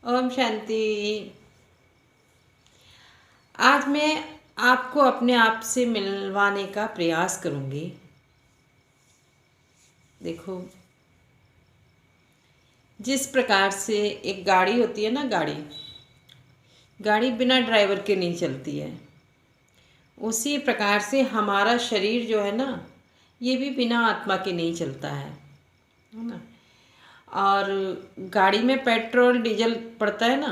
ओम शांति। आज मैं आपको अपने आप से मिलवाने का प्रयास करूंगी। देखो, जिस प्रकार से एक गाड़ी होती है ना, गाड़ी गाड़ी बिना ड्राइवर के नहीं चलती है, उसी प्रकार से हमारा शरीर जो है ना, ये भी बिना आत्मा के नहीं चलता है ना। और गाड़ी में पेट्रोल डीजल पड़ता है ना,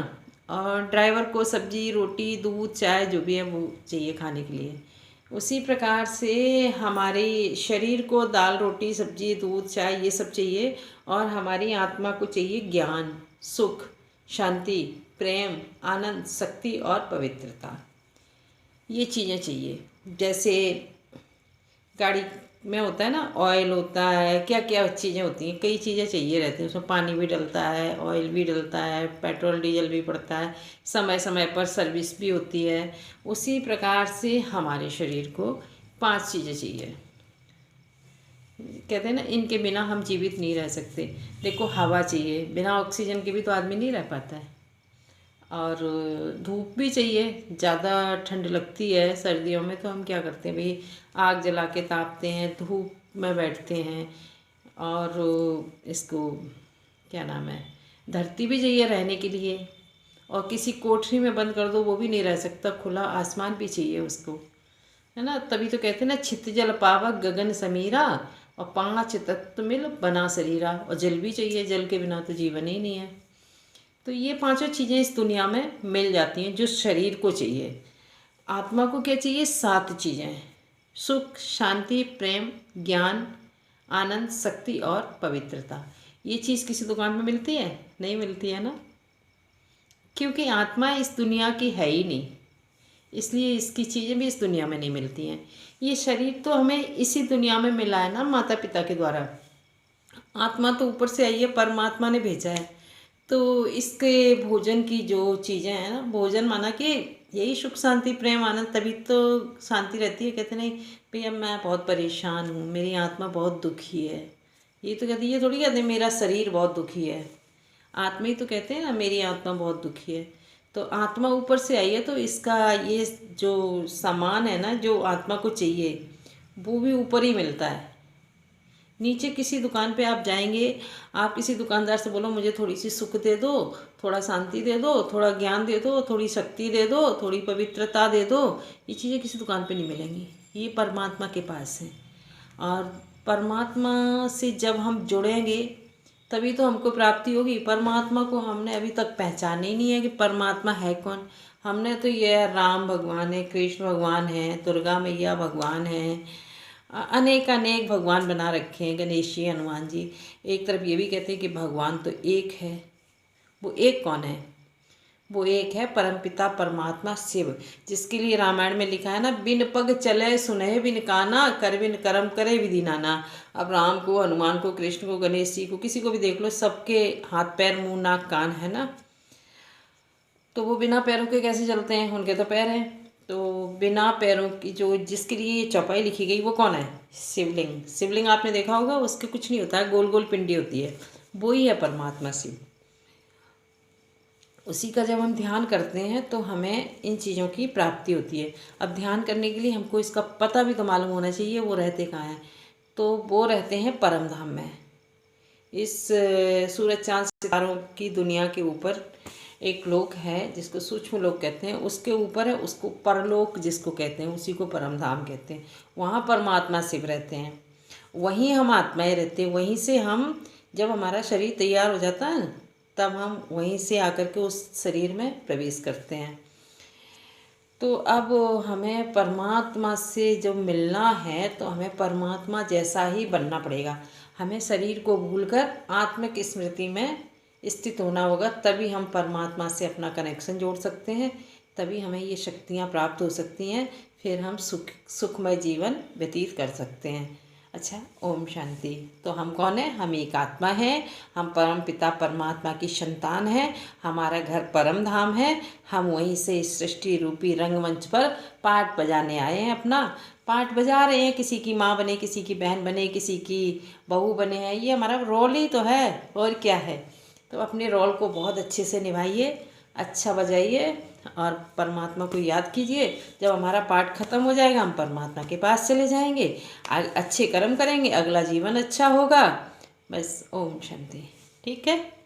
और ड्राइवर को सब्जी रोटी दूध चाय जो भी है वो चाहिए खाने के लिए। उसी प्रकार से हमारे शरीर को दाल रोटी सब्जी दूध चाय ये सब चाहिए, और हमारी आत्मा को चाहिए ज्ञान, सुख, शांति, प्रेम, आनंद, शक्ति और पवित्रता। ये चीज़ें चाहिए। जैसे गाड़ी में होता है ना, ऑयल होता है, क्या क्या चीज़ें होती हैं, कई चीज़ें चाहिए रहती हैं उसमें। पानी भी डलता है, ऑयल भी डलता है, पेट्रोल डीजल भी पड़ता है, समय समय पर सर्विस भी होती है। उसी प्रकार से हमारे शरीर को 5 चीज़ें चाहिए। कहते हैं ना, इनके बिना हम जीवित नहीं रह सकते। देखो, हवा चाहिए, बिना ऑक्सीजन के भी तो आदमी नहीं रह पाता है। और धूप भी चाहिए, ज़्यादा ठंड लगती है सर्दियों में तो हम क्या करते हैं भाई, आग जला के तापते हैं, धूप में बैठते हैं। और इसको क्या नाम है, धरती भी चाहिए रहने के लिए। और किसी कोठरी में बंद कर दो वो भी नहीं रह सकता, खुला आसमान भी चाहिए उसको, है ना। तभी तो कहते हैं ना, छित जल पावक गगन समीरा, और 5 तत्व मिल बना शरीरा। और जल भी चाहिए, जल के बिना तो जीवन ही नहीं है। तो ये 5 चीज़ें इस दुनिया में मिल जाती हैं जो शरीर को चाहिए। आत्मा को क्या चाहिए? 7 चीज़ें: सुख, शांति, प्रेम, ज्ञान, आनंद, शक्ति और पवित्रता। ये चीज़ किसी दुकान में मिलती है? नहीं मिलती है ना, क्योंकि आत्मा इस दुनिया की है ही नहीं, इसलिए इसकी चीज़ें भी इस दुनिया में नहीं मिलती हैं। ये शरीर तो हमें इसी दुनिया में मिला है ना, माता पिता के द्वारा। आत्मा तो ऊपर से आई है, परमात्मा ने भेजा है। तो इसके भोजन की जो चीज़ें हैं ना, भोजन माना कि यही सुख शांति प्रेम आनंद, तभी तो शांति रहती है। कहते नहीं भैया मैं बहुत परेशान हूँ, मेरी आत्मा बहुत दुखी है, ये तो कहती, ये थोड़ी कहते मेरा शरीर बहुत दुखी है। आत्मा ही तो कहते हैं ना, मेरी आत्मा बहुत दुखी है। तो आत्मा ऊपर से आई है, तो इसका ये जो सामान है ना, जो आत्मा को चाहिए, वो भी ऊपर ही मिलता है। नीचे किसी दुकान पे आप जाएंगे, आप किसी दुकानदार से बोलो मुझे थोड़ी सी सुख दे दो, थोड़ा शांति दे दो, थोड़ा ज्ञान दे दो, थोड़ी शक्ति दे दो, थोड़ी पवित्रता दे दो, ये चीज़ें किसी दुकान पे नहीं मिलेंगी, ये परमात्मा के पास है। और परमात्मा से जब हम जुड़ेंगे तभी तो हमको प्राप्ति होगी। परमात्मा को हमने अभी तक पहचाने ही नहीं है कि परमात्मा है कौन। हमने तो ये राम भगवान है, कृष्ण भगवान है, दुर्गा मैया भगवान है, अनेक अनेक भगवान बना रखे हैं, गणेश जी, हनुमान जी। एक तरफ ये भी कहते हैं कि भगवान तो एक है। वो एक कौन है? वो एक है परमपिता परमात्मा शिव, जिसके लिए रामायण में लिखा है ना, बिन पग चले सुनह बिन काना, कर बिन कर्म करे विधि नाना। अब राम को, हनुमान को, कृष्ण को, गणेश जी को, किसी को भी देख लो, सबके हाथ पैर मुंह नाक कान है ना। तो वो बिना पैरों के कैसे चलते हैं? उनके तो पैर हैं। तो बिना पैरों की जो, जिसके लिए ये चौपाई लिखी गई, वो कौन है? शिवलिंग। शिवलिंग आपने देखा होगा, उसके कुछ नहीं होता है, गोल गोल पिंडी होती है, वो ही है परमात्मा शिव। उसी का जब हम ध्यान करते हैं तो हमें इन चीज़ों की प्राप्ति होती है। अब ध्यान करने के लिए हमको इसका पता भी तो मालूम होना चाहिए, वो रहते कहाँ हैं। तो वो रहते हैं परम धाम में। इस सूरज चाँद सितारों की दुनिया के ऊपर एक लोक है जिसको सूक्ष्म लोक कहते हैं, उसके ऊपर है, उसको परलोक जिसको कहते हैं, उसी को परम धाम कहते हैं। वहाँ परमात्मा शिव रहते हैं, वहीं हम आत्माएं रहते हैं। वहीं से हम, जब हमारा शरीर तैयार हो जाता है ना, तब हम वहीं से आकर के उस शरीर में प्रवेश करते हैं। तो अब हमें परमात्मा से जब मिलना है तो हमें परमात्मा जैसा ही बनना पड़ेगा। हमें शरीर को भूलकर आत्मिक स्मृति में स्थित होना होगा, तभी हम परमात्मा से अपना कनेक्शन जोड़ सकते हैं, तभी हमें ये शक्तियाँ प्राप्त हो सकती हैं, फिर हम सुखमय जीवन व्यतीत कर सकते हैं। अच्छा, ओम शांति। तो हम कौन है? हम एक आत्मा हैं, हम परम पिता परमात्मा की संतान हैं, हमारा घर परम धाम है। हम वहीं से सृष्टि रूपी रंगमंच पर पाठ बजाने आए हैं, अपना पाठ बजा रहे हैं। किसी की माँ बने, किसी की बहन बने, किसी की बहू बने हैं, ये हमारा रोल ही तो है, और क्या है। तो अपने रोल को बहुत अच्छे से निभाइए, अच्छा बजाइए और परमात्मा को याद कीजिए। जब हमारा पाठ खत्म हो जाएगा हम परमात्मा के पास चले जाएंगे, अच्छे कर्म करेंगे, अगला जीवन अच्छा होगा। बस ओम शांति। ठीक है।